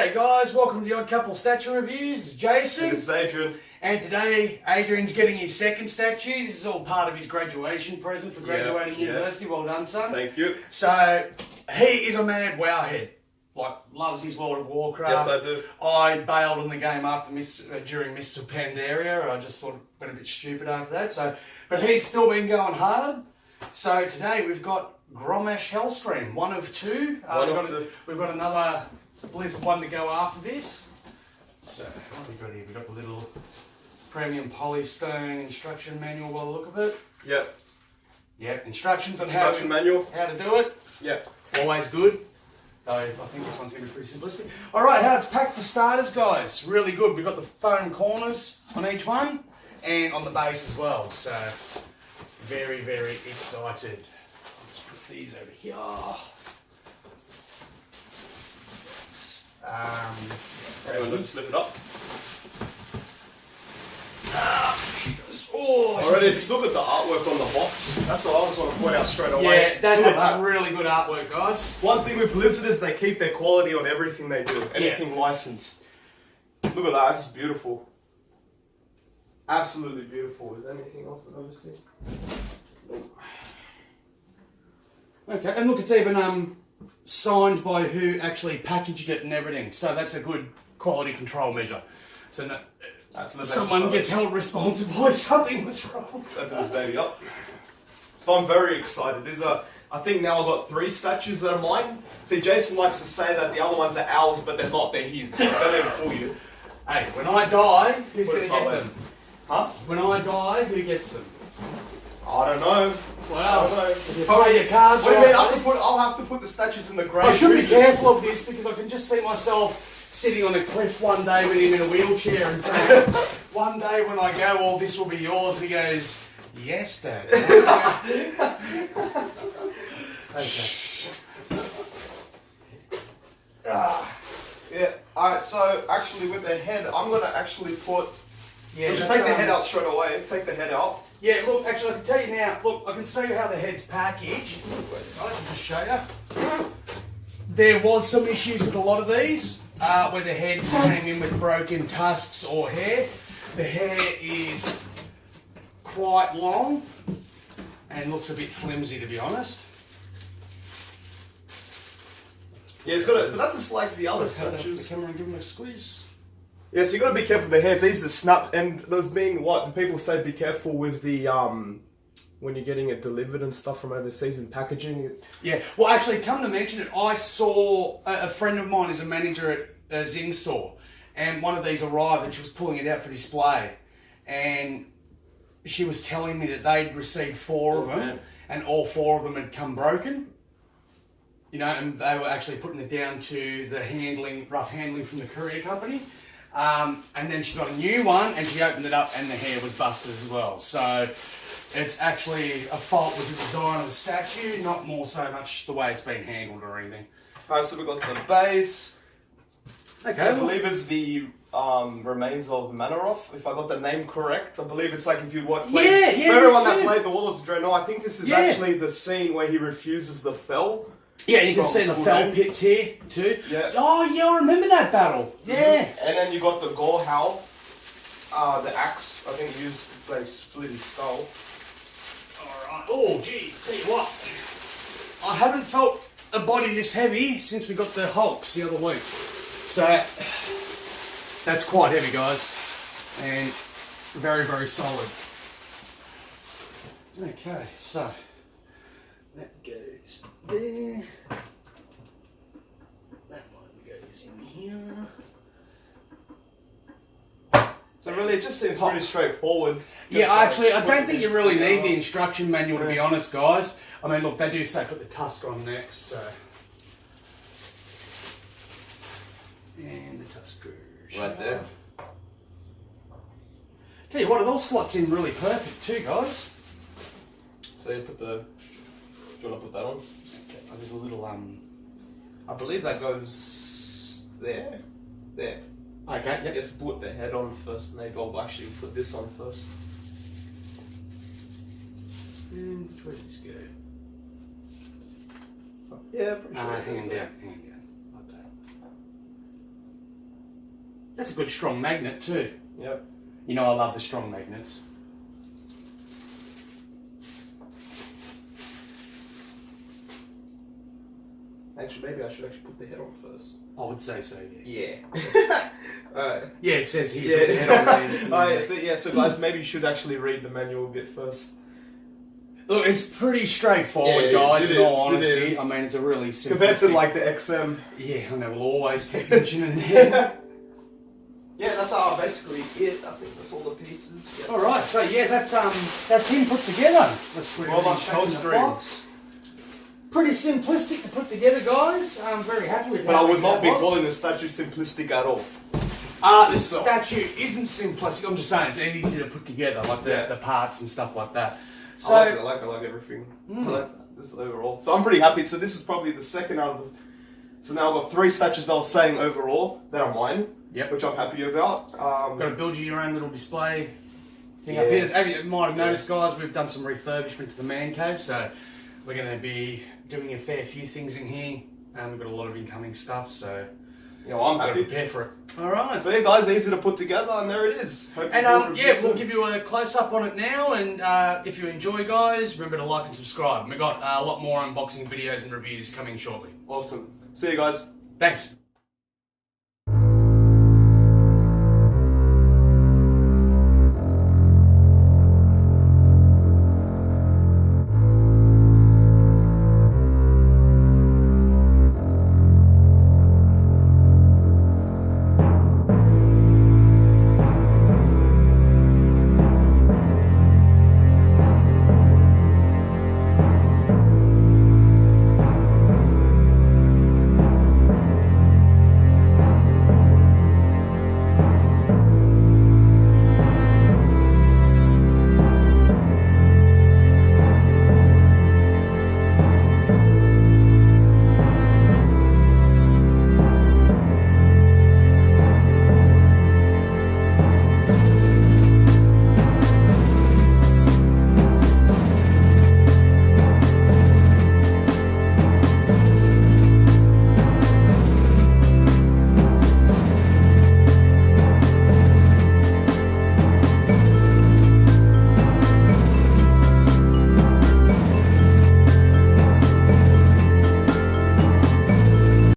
G'day guys, welcome to the Odd Couple Statue Reviews. It's Jason. This is Adrian. And today Adrian's getting his second statue. This is all part of his graduation present for graduating university. Well done, son. Thank you. So, he is a mad wowhead. Like, loves his World of Warcraft. Yes, I do. I bailed on the game after during Mr. Pandaria. I just sort of went a bit stupid after that. But he's still been going hard. So today we've got Grommash Hellscream, one of two. We've got another Blizzard one to go after this. So what have we got here? We've got the little premium polystone instruction manual by the look of it. Yep. Yep, instructions on how to do it. Yep. Always good. Though I think this one's going to be pretty simplistic. Alright, how it's packed for starters, guys. Really good. We've got the foam corners on each one and on the base as well. So very, very excited. I'll just put these over here. Just lift it up. Already, just look at the artwork on the box. That's what I just want to point out straight away. Yeah, that's really good artwork, guys. One thing with Blizzard is they keep their quality on everything they do. Anything licensed. Look at that, this is beautiful. Absolutely beautiful. Is there anything else that I've seen? Okay, and look, it's even signed by who actually packaged it and everything. So that's a good quality control measure. So no, someone gets held responsible if something was wrong. Open this baby up. So I'm very excited. I think now I've got 3 statues that are mine. See, Jason likes to say that the other ones are ours, but they're not. They're his. Don't let him fool you. Hey, when I die, who's going to get them? Huh? When I die, who gets them? I don't know. Well, I don't know. if you play your cards Wait, right, I'll have to put the statues in the grave. I should be careful of this because I can just see myself sitting on a cliff one day with him in a wheelchair and saying, one day when I go, well, this will be yours. And he goes, yes, Dad. Okay. Yeah. Alright, so actually with the head, I'm going to actually put... Yeah, take the head out straight away. Take the head out. Yeah, look, actually, I can tell you now. Look, I can show you how the head's packaged. I can just show you. There was some issues with a lot of these, where the heads came in with broken tusks or hair. The hair is quite long and looks a bit flimsy, to be honest. Yeah, it's got but that's just like the other statues. The camera and give them a squeeze. Yeah, so you got to be careful with the hair. It's easy to snap, and there's being what do people say? Be careful with the when you're getting it delivered and stuff from overseas and packaging. Yeah, well, actually, come to mention it, I saw a friend of mine is a manager at a Zing store, and one of these arrived, and she was pulling it out for display, and she was telling me that they'd received 4 of them, and all 4 of them had come broken. You know, and they were actually putting it down to the rough handling from the courier company. And then she got a new one and she opened it up and the hair was busted as well. So it's actually a fault with the design of the statue, not more so much the way it's been handled or anything. Alright, so we've got the base. Okay. I believe it's the remains of Manaroth, if I got the name correct. I believe it's like if you watch... Yeah, everyone that played the Warlords of Draenor, I think this is actually the scene where he refuses the Fel. Yeah, you can see the fell pits here too. Yeah. Oh, yeah, I remember that battle. Yeah. And then you got the Gore Howl, the axe, I think used to split his skull. Alright. Oh, geez, tell you what. I haven't felt a body this heavy since we got the Hulks the other week. So, that's quite heavy, guys. And very, very solid. Okay, so that goes there. That one goes in here. So really, it just seems pretty straightforward. Yeah, actually, I don't think you really need the instruction manual, to be honest, guys. I mean, look, they do say put the tusk on next, so. And the tusk goes right there. Tell you what, it all slots in really perfect too, guys. So you put the... Do you want to put that on? Okay, oh, there's a little, I believe that goes there. There. Okay, yep. Just put the head on first, maybe I'll actually put this on first. And where does this go? Yeah, pretty sure. Hang on down, hang on down. Like that. That's a good strong magnet too. Yep. You know I love the strong magnets. Actually, maybe I should actually put the head on first. I would say so, yeah. Yeah. Alright. Yeah, it says here, Yeah. put the head on there. Oh, yeah, so guys, maybe you should actually read the manual a bit first. Look, it's pretty straightforward, Yeah, guys, it in all is, it honesty. is. I mean, it's a really simple... Compared to like the XM. Yeah, I know, we'll always keep mentioning that. Yeah, that's basically it. I think that's all the pieces. Yep. Alright, so yeah, that's him put together. Let's put it Grommash back in the Hellscream. box. Pretty simplistic to put together, guys. I'm very happy with But I how would not that be was. calling the statue simplistic at all. The statue isn't simplistic. I'm just saying it's easy to put together, like the parts and stuff like that. So I like everything. I like this overall. So I'm pretty happy. So this is probably the second out of the... So now I've got 3 statues I was saying overall that are mine. Yep. Which I'm happy about. Got to build you your own little display thing Yeah. up here. As you might have noticed, guys, we've done some refurbishment to the man cave, so we're going to be doing a fair few things in here. We've got a lot of incoming stuff, so You know, I'm got to happy. prepare for it. All right. So yeah, guys, easy to put together, and there it is. Hope you And enjoyed yeah, this we'll one. give you a close up on it now. And if you enjoy, guys, remember to like and subscribe. We've got a lot more unboxing videos and reviews coming shortly. Awesome. See you guys. Thanks.